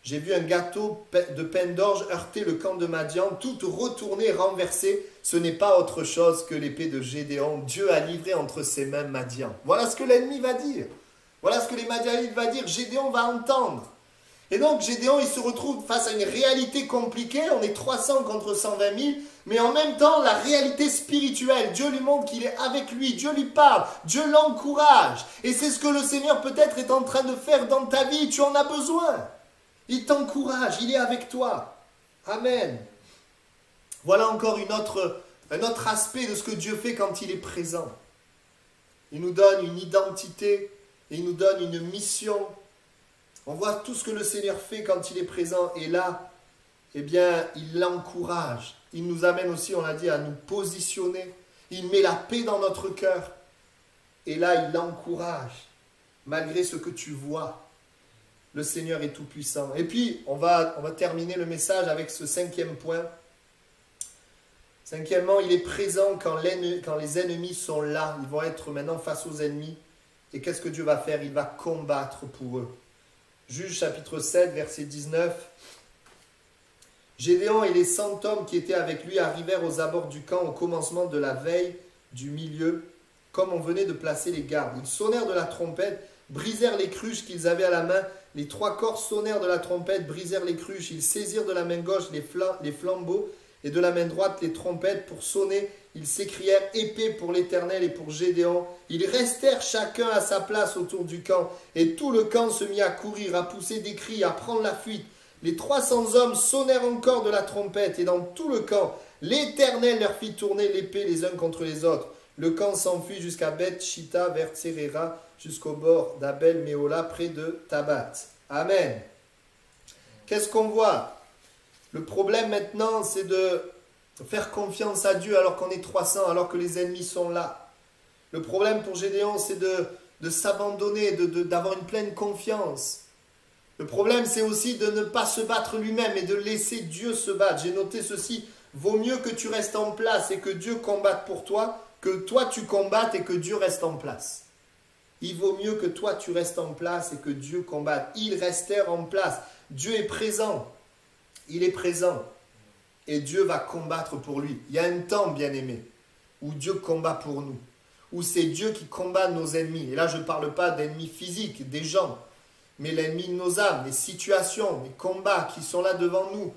J'ai vu un gâteau de peine d'orge heurter le camp de Madian, tout retourné, renversé. Ce n'est pas autre chose que l'épée de Gédéon. Dieu a livré entre ses mains Madian. Voilà ce que l'ennemi va dire. Voilà ce que les Madianites vont dire. Gédéon va entendre. Et donc, Gédéon, il se retrouve face à une réalité compliquée. On est 300 contre 120 000. Mais en même temps, la réalité spirituelle, Dieu lui montre qu'il est avec lui. Dieu lui parle. Dieu l'encourage. Et c'est ce que le Seigneur peut-être est en train de faire dans ta vie. Tu en as besoin. Il t'encourage, il est avec toi. Amen. Voilà encore un autre aspect de ce que Dieu fait quand il est présent. Il nous donne une identité, et il nous donne une mission. On voit tout ce que le Seigneur fait quand il est présent. Et là, eh bien, il l'encourage. Il nous amène aussi, on l'a dit, à nous positionner. Il met la paix dans notre cœur. Et là, il l'encourage, malgré ce que tu vois. Le Seigneur est tout-puissant. Et puis, on va terminer le message avec ce 5e point. Cinquièmement, il est présent quand les ennemis sont là. Ils vont être maintenant face aux ennemis. Et qu'est-ce que Dieu va faire? Il va combattre pour eux. Juge chapitre 7, verset 19. Gédéon et les 100 hommes qui étaient avec lui arrivèrent aux abords du camp au commencement de la veille du milieu, comme on venait de placer les gardes. Ils sonnèrent de la trompette. brisèrent les cruches qu'ils avaient à la main. Les 3 corps sonnèrent de la trompette, brisèrent les cruches. Ils saisirent de la main gauche les flambeaux et de la main droite les trompettes pour sonner. Ils s'écrièrent épée pour l'Éternel et pour Gédéon. Ils restèrent chacun à sa place autour du camp. Et tout le camp se mit à courir, à pousser des cris, à prendre la fuite. Les 300 hommes sonnèrent encore de la trompette. Et dans tout le camp, l'Éternel leur fit tourner l'épée les uns contre les autres. Le camp s'enfuit jusqu'à Beth-Shitta, vers Tserera, jusqu'au bord d'Abel-Méhola, près de Tabat. Amen. Qu'est-ce qu'on voit? Le problème maintenant, c'est de faire confiance à Dieu alors qu'on est 300, alors que les ennemis sont là. Le problème pour Gédéon, c'est de s'abandonner, d'avoir une pleine confiance. Le problème, c'est aussi de ne pas se battre lui-même et de laisser Dieu se battre. J'ai noté ceci, vaut mieux que tu restes en place et que Dieu combatte pour toi, que toi tu combattes et que Dieu reste en place. Il vaut mieux que toi tu restes en place et que Dieu combatte. Ils restèrent en place. Dieu est présent. Il est présent. Et Dieu va combattre pour lui. Il y a un temps, bien-aimé, où Dieu combat pour nous. Où c'est Dieu qui combat nos ennemis. Et là, je ne parle pas d'ennemis physiques, des gens, mais l'ennemi de nos âmes, les situations, les combats qui sont là devant nous.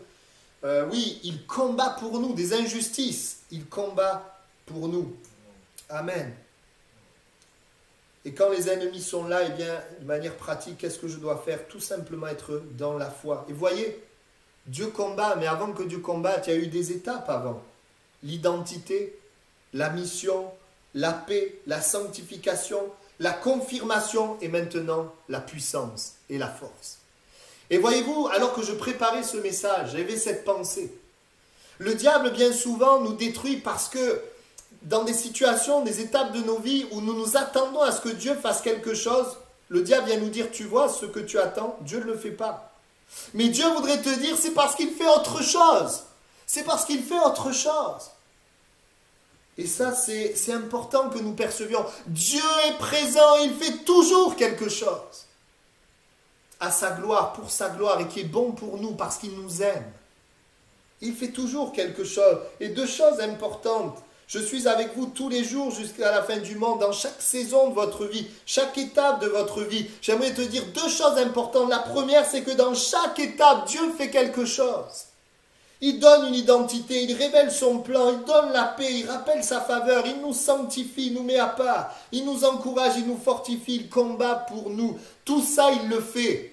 Oui, il combat pour nous, des injustices. Il combat pour nous. Amen. Et quand les ennemis sont là, eh bien, de manière pratique, qu'est-ce que je dois faire? Tout simplement être dans la foi. Et voyez, Dieu combat, mais avant que Dieu combatte, il y a eu des étapes avant. L'identité, la mission, la paix, la sanctification, la confirmation et maintenant la puissance et la force. Et voyez-vous, alors que je préparais ce message, j'avais cette pensée. Le diable, bien souvent, nous détruit parce que dans des situations, des étapes de nos vies où nous nous attendons à ce que Dieu fasse quelque chose, le diable vient nous dire, tu vois, ce que tu attends, Dieu ne le fait pas. Mais Dieu voudrait te dire, c'est parce qu'il fait autre chose. C'est parce qu'il fait autre chose. Et ça, c'est important que nous percevions. Dieu est présent, il fait toujours quelque chose. À sa gloire, pour sa gloire, et qui est bon pour nous parce qu'il nous aime. Il fait toujours quelque chose. Et 2 choses importantes. Je suis avec vous tous les jours jusqu'à la fin du monde, dans chaque saison de votre vie, chaque étape de votre vie. J'aimerais te dire 2 choses importantes. La première, c'est que dans chaque étape, Dieu fait quelque chose. Il donne une identité, il révèle son plan, il donne la paix, il rappelle sa faveur, il nous sanctifie, il nous met à part, il nous encourage, il nous fortifie, il combat pour nous. Tout ça, il le fait.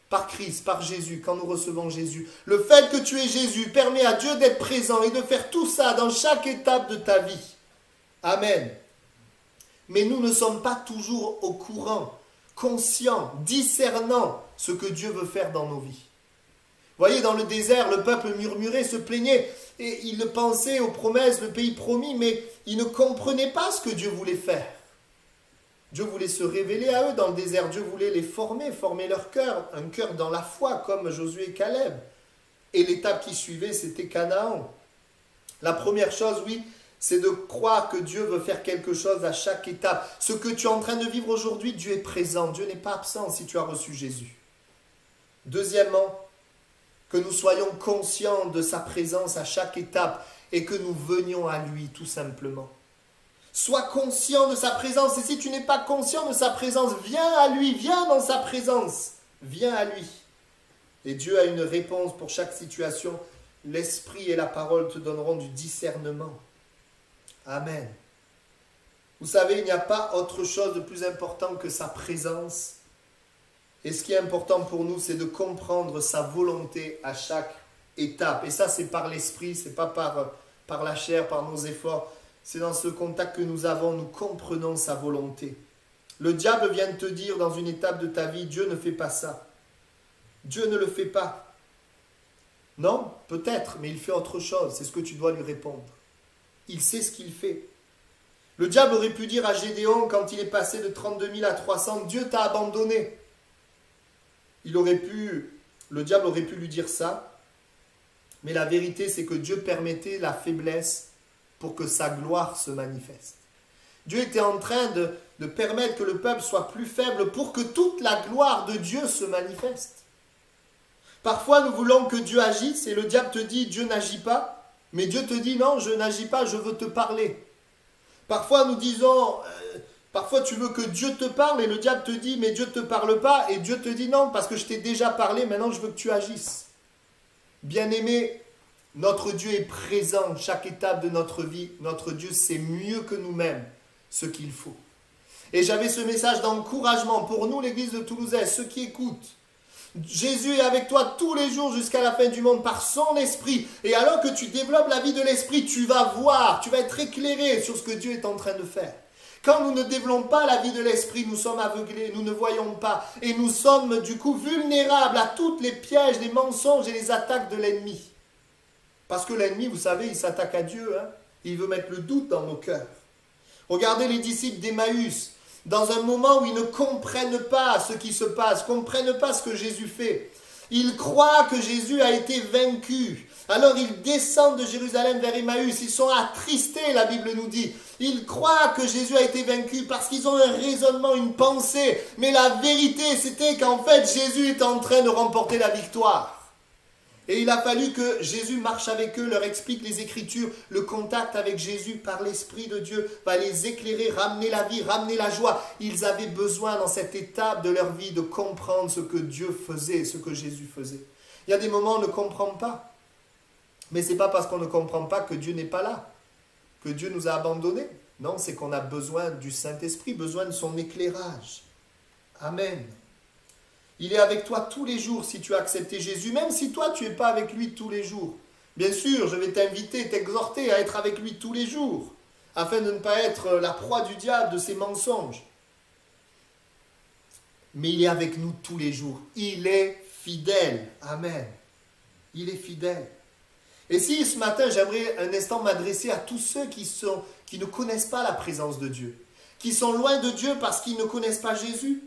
Par Christ, par Jésus, quand nous recevons Jésus. Le fait que tu aies Jésus permet à Dieu d'être présent et de faire tout ça dans chaque étape de ta vie. Amen. Mais nous ne sommes pas toujours au courant, conscients, discernant ce que Dieu veut faire dans nos vies. Vous voyez, dans le désert, le peuple murmurait, se plaignait, et il pensait aux promesses, le pays promis, mais il ne comprenait pas ce que Dieu voulait faire. Dieu voulait se révéler à eux dans le désert. Dieu voulait les former leur cœur, un cœur dans la foi comme Josué et Caleb. Et l'étape qui suivait, c'était Canaan. La première chose, oui, c'est de croire que Dieu veut faire quelque chose à chaque étape. Ce que tu es en train de vivre aujourd'hui, Dieu est présent. Dieu n'est pas absent si tu as reçu Jésus. Deuxièmement, que nous soyons conscients de sa présence à chaque étape et que nous venions à lui tout simplement. Sois conscient de sa présence. Et si tu n'es pas conscient de sa présence, viens à lui, viens dans sa présence. Viens à lui. Et Dieu a une réponse pour chaque situation. L'Esprit et la parole te donneront du discernement. Amen. Vous savez, il n'y a pas autre chose de plus important que sa présence. Et ce qui est important pour nous, c'est de comprendre sa volonté à chaque étape. Et ça, c'est par l'Esprit, ce n'est pas par la chair, par nos efforts. C'est dans ce contact que nous avons, nous comprenons sa volonté. Le diable vient de te dire dans une étape de ta vie, Dieu ne fait pas ça. Dieu ne le fait pas. Non, peut-être, mais il fait autre chose. C'est ce que tu dois lui répondre. Il sait ce qu'il fait. Le diable aurait pu dire à Gédéon, quand il est passé de 32 000 à 300, Dieu t'a abandonné. Le diable aurait pu lui dire ça. Mais la vérité, c'est que Dieu permettait la faiblesse pour que sa gloire se manifeste. Dieu était en train de permettre que le peuple soit plus faible pour que toute la gloire de Dieu se manifeste. Parfois, nous voulons que Dieu agisse et le diable te dit « Dieu n'agit pas ». Mais Dieu te dit « Non, je n'agis pas, je veux te parler ». Parfois, nous disons Parfois, tu veux que Dieu te parle et le diable te dit, mais Dieu ne te parle pas. Et Dieu te dit, non, parce que je t'ai déjà parlé, maintenant je veux que tu agisses. Bien-aimé, notre Dieu est présent chaque étape de notre vie. Notre Dieu sait mieux que nous-mêmes ce qu'il faut. Et j'avais ce message d'encouragement pour nous, l'église de Toulousain, ceux qui écoutent. Jésus est avec toi tous les jours jusqu'à la fin du monde par son esprit. Et alors que tu développes la vie de l'esprit, tu vas voir, tu vas être éclairé sur ce que Dieu est en train de faire. Quand nous ne développons pas la vie de l'esprit, nous sommes aveuglés, nous ne voyons pas. Et nous sommes du coup vulnérables à tous les pièges, les mensonges et les attaques de l'ennemi. Parce que l'ennemi, vous savez, il s'attaque à Dieu. Il veut mettre le doute dans nos cœurs. Regardez les disciples d'Emmaüs. Dans un moment où ils ne comprennent pas ce qui se passe, ne comprennent pas ce que Jésus fait. Ils croient que Jésus a été vaincu. Alors ils descendent de Jérusalem vers Emmaüs. Ils sont attristés, la Bible nous dit. Ils croient que Jésus a été vaincu parce qu'ils ont un raisonnement, une pensée. Mais la vérité, c'était qu'en fait, Jésus est en train de remporter la victoire. Et il a fallu que Jésus marche avec eux, leur explique les Écritures. Le contact avec Jésus par l'Esprit de Dieu va les éclairer, ramener la vie, ramener la joie. Ils avaient besoin dans cette étape de leur vie de comprendre ce que Dieu faisait, ce que Jésus faisait. Il y a des moments où on ne comprend pas. Mais ce n'est pas parce qu'on ne comprend pas que Dieu n'est pas là, que Dieu nous a abandonnés. Non, c'est qu'on a besoin du Saint-Esprit, besoin de son éclairage. Amen. Il est avec toi tous les jours si tu as accepté Jésus, même si toi tu n'es pas avec lui tous les jours. Bien sûr, je vais t'inviter, t'exhorter à être avec lui tous les jours, afin de ne pas être la proie du diable, de ses mensonges. Mais il est avec nous tous les jours. Il est fidèle. Amen. Il est fidèle. Et si ce matin, j'aimerais un instant m'adresser à tous ceux qui ne connaissent pas la présence de Dieu, qui sont loin de Dieu parce qu'ils ne connaissent pas Jésus.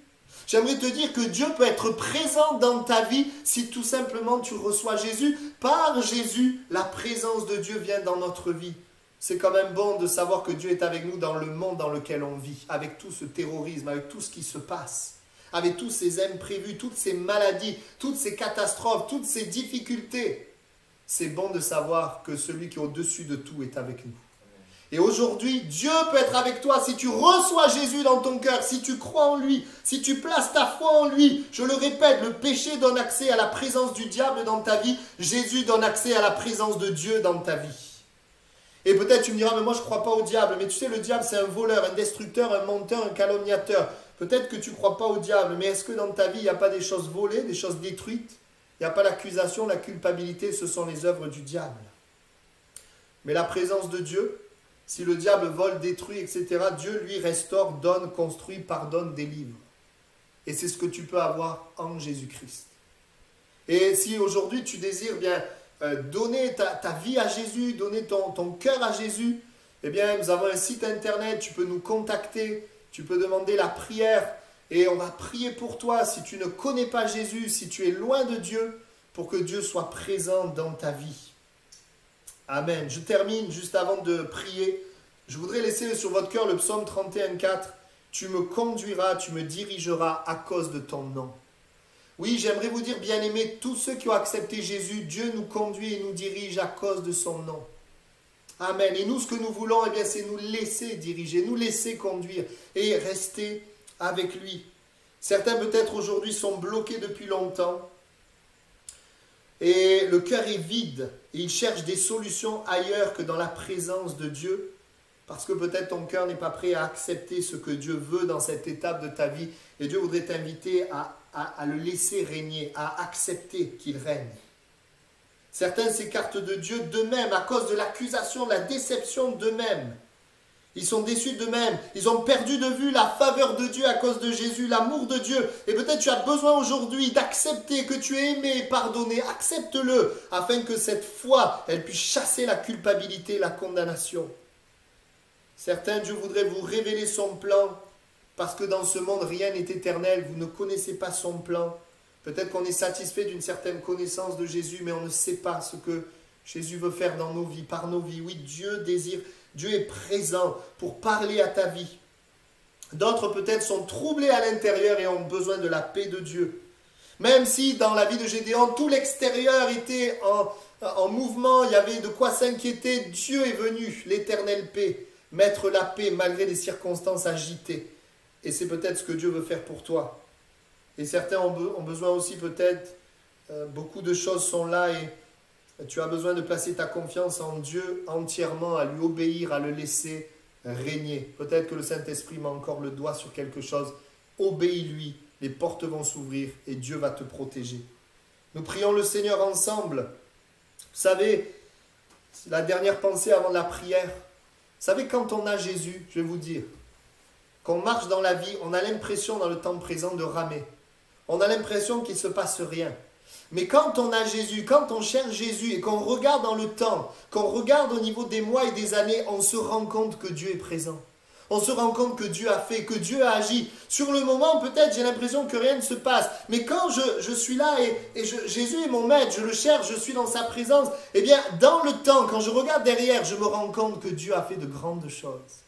J'aimerais te dire que Dieu peut être présent dans ta vie si tout simplement tu reçois Jésus. Par Jésus, la présence de Dieu vient dans notre vie. C'est quand même bon de savoir que Dieu est avec nous dans le monde dans lequel on vit, avec tout ce terrorisme, avec tout ce qui se passe, avec tous ces imprévus, toutes ces maladies, toutes ces catastrophes, toutes ces difficultés. C'est bon de savoir que celui qui est au-dessus de tout est avec nous. Et aujourd'hui, Dieu peut être avec toi si tu reçois Jésus dans ton cœur, si tu crois en lui, si tu places ta foi en lui. Je le répète, le péché donne accès à la présence du diable dans ta vie. Jésus donne accès à la présence de Dieu dans ta vie. Et peut-être tu me diras, mais moi je ne crois pas au diable. Mais tu sais, le diable c'est un voleur, un destructeur, un menteur, un calomniateur. Peut-être que tu ne crois pas au diable, mais est-ce que dans ta vie, il n'y a pas des choses volées, des choses détruites? Il n'y a pas l'accusation, la culpabilité, ce sont les œuvres du diable. Mais la présence de Dieu, si le diable vole, détruit, etc., Dieu lui restaure, donne, construit, pardonne, délivre. Et c'est ce que tu peux avoir en Jésus-Christ. Et si aujourd'hui tu désires bien donner ta vie à Jésus, donner ton cœur à Jésus, eh bien nous avons un site internet, tu peux nous contacter, tu peux demander la prière et on va prier pour toi si tu ne connais pas Jésus, si tu es loin de Dieu, pour que Dieu soit présent dans ta vie. Amen. Je termine juste avant de prier. Je voudrais laisser sur votre cœur le psaume 31,4. Tu me conduiras, tu me dirigeras à cause de ton nom. Oui, j'aimerais vous dire, bien-aimés, tous ceux qui ont accepté Jésus, Dieu nous conduit et nous dirige à cause de son nom. Amen. Et nous, ce que nous voulons, eh bien, c'est nous laisser diriger, nous laisser conduire et rester avec lui. Certains, peut-être aujourd'hui, sont bloqués depuis longtemps. Et le cœur est vide et il cherche des solutions ailleurs que dans la présence de Dieu parce que peut-être ton cœur n'est pas prêt à accepter ce que Dieu veut dans cette étape de ta vie et Dieu voudrait t'inviter à le laisser régner, à accepter qu'il règne. Certains s'écartent de Dieu d'eux-mêmes à cause de l'accusation, de la déception d'eux-mêmes. Ils sont déçus d'eux-mêmes. Ils ont perdu de vue la faveur de Dieu à cause de Jésus, l'amour de Dieu. Et peut-être tu as besoin aujourd'hui d'accepter que tu es aimé et pardonné. Accepte-le afin que cette foi, elle puisse chasser la culpabilité, la condamnation. Certains, Dieu voudrait vous révéler son plan parce que dans ce monde, rien n'est éternel. Vous ne connaissez pas son plan. Peut-être qu'on est satisfait d'une certaine connaissance de Jésus, mais on ne sait pas ce que Jésus veut faire dans nos vies, par nos vies. Oui, Dieu désire. Dieu est présent pour parler à ta vie. D'autres peut-être sont troublés à l'intérieur et ont besoin de la paix de Dieu. Même si dans la vie de Gédéon, tout l'extérieur était en mouvement, il y avait de quoi s'inquiéter, Dieu est venu, l'éternelle paix. mettre la paix malgré les circonstances agitées. Et c'est peut-être ce que Dieu veut faire pour toi. Et certains ont besoin aussi peut-être, beaucoup de choses sont là et tu as besoin de placer ta confiance en Dieu entièrement, à lui obéir, à le laisser régner. Peut-être que le Saint-Esprit met encore le doigt sur quelque chose. Obéis-lui, les portes vont s'ouvrir et Dieu va te protéger. Nous prions le Seigneur ensemble. Vous savez, la dernière pensée avant la prière, vous savez, quand on a Jésus, je vais vous dire, qu'on marche dans la vie, on a l'impression dans le temps présent de ramer. On a l'impression qu'il ne se passe rien. Mais quand on a Jésus, quand on cherche Jésus et qu'on regarde dans le temps, qu'on regarde au niveau des mois et des années, on se rend compte que Dieu est présent. On se rend compte que Dieu a fait, que Dieu a agi. Sur le moment, peut-être, j'ai l'impression que rien ne se passe. Mais quand je suis là et Jésus est mon maître, je le cherche, je suis dans sa présence, eh bien, dans le temps, quand je regarde derrière, je me rends compte que Dieu a fait de grandes choses.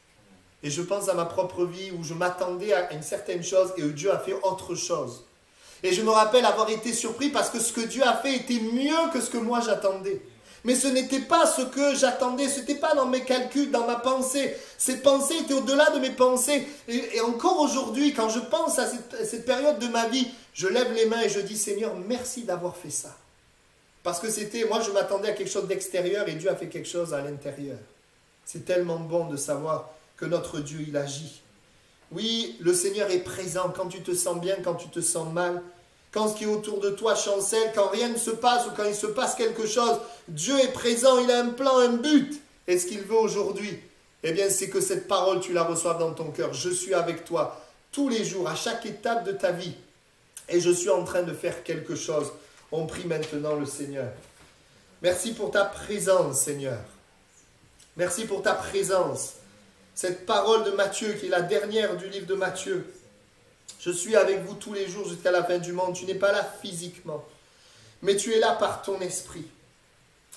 Et je pense à ma propre vie où je m'attendais à une certaine chose et où Dieu a fait autre chose. Et je me rappelle avoir été surpris parce que ce que Dieu a fait était mieux que ce que moi j'attendais. Mais ce n'était pas ce que j'attendais, ce n'était pas dans mes calculs, dans ma pensée. Ces pensées étaient au-delà de mes pensées. Et encore aujourd'hui, quand je pense à cette période de ma vie, je lève les mains et je dis, Seigneur, merci d'avoir fait ça. Parce que moi je m'attendais à quelque chose d'extérieur et Dieu a fait quelque chose à l'intérieur. C'est tellement bon de savoir que notre Dieu, il agit. Oui, le Seigneur est présent quand tu te sens bien, quand tu te sens mal. Quand ce qui est autour de toi chancelle, quand rien ne se passe ou quand il se passe quelque chose, Dieu est présent, il a un plan, un but. Et ce qu'il veut aujourd'hui, eh bien, c'est que cette parole, tu la reçoives dans ton cœur. Je suis avec toi tous les jours, à chaque étape de ta vie. Et je suis en train de faire quelque chose. On prie maintenant le Seigneur. Merci pour ta présence, Seigneur. Merci pour ta présence. Cette parole de Matthieu, qui est la dernière du livre de Matthieu. Je suis avec vous tous les jours jusqu'à la fin du monde. Tu n'es pas là physiquement, mais tu es là par ton esprit.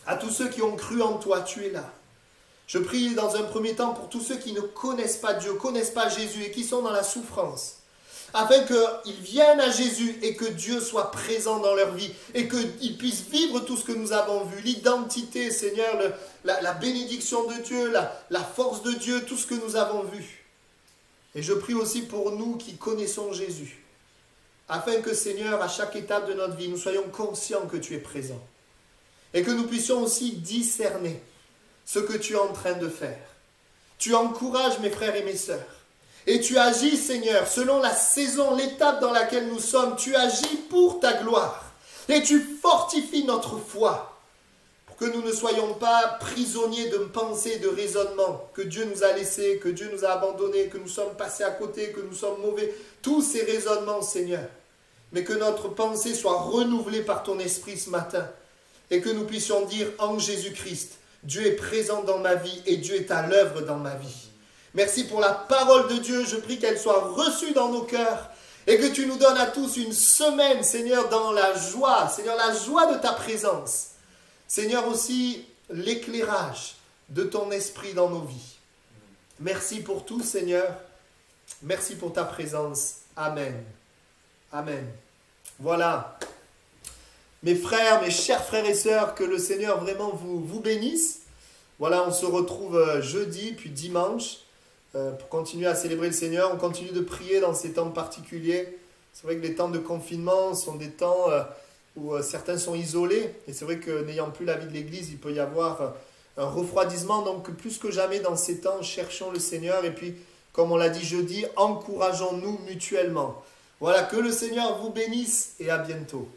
À tous ceux qui ont cru en toi, tu es là. Je prie dans un premier temps pour tous ceux qui ne connaissent pas Dieu, ne connaissent pas Jésus et qui sont dans la souffrance, afin qu'ils viennent à Jésus et que Dieu soit présent dans leur vie et qu'ils puissent vivre tout ce que nous avons vu, l'identité, Seigneur, la bénédiction de Dieu, la force de Dieu, tout ce que nous avons vu. Et je prie aussi pour nous qui connaissons Jésus, afin que, Seigneur, à chaque étape de notre vie, nous soyons conscients que tu es présent. Et que nous puissions aussi discerner ce que tu es en train de faire. Tu encourages mes frères et mes sœurs. Et tu agis, Seigneur, selon la saison, l'étape dans laquelle nous sommes. Tu agis pour ta gloire. Et tu fortifies notre foi. Que nous ne soyons pas prisonniers de pensées, de raisonnements que Dieu nous a laissés, que Dieu nous a abandonnés, que nous sommes passés à côté, que nous sommes mauvais. Tous ces raisonnements, Seigneur. Mais que notre pensée soit renouvelée par ton esprit ce matin. Et que nous puissions dire en Jésus-Christ, Dieu est présent dans ma vie et Dieu est à l'œuvre dans ma vie. Merci pour la parole de Dieu. Je prie qu'elle soit reçue dans nos cœurs. Et que tu nous donnes à tous une semaine, Seigneur, dans la joie. Seigneur, la joie de ta présence. Seigneur, aussi l'éclairage de ton esprit dans nos vies. Merci pour tout, Seigneur. Merci pour ta présence. Amen. Amen. Voilà. Mes frères, mes chers frères et sœurs, que le Seigneur vraiment vous bénisse. Voilà, on se retrouve jeudi puis dimanche pour continuer à célébrer le Seigneur. On continue de prier dans ces temps particuliers. C'est vrai que les temps de confinement sont des temps où certains sont isolés. Et c'est vrai que n'ayant plus la vie de l'Église, il peut y avoir un refroidissement. Donc plus que jamais dans ces temps, cherchons le Seigneur. Et puis, comme on l'a dit jeudi, encourageons-nous mutuellement. Voilà, que le Seigneur vous bénisse et à bientôt.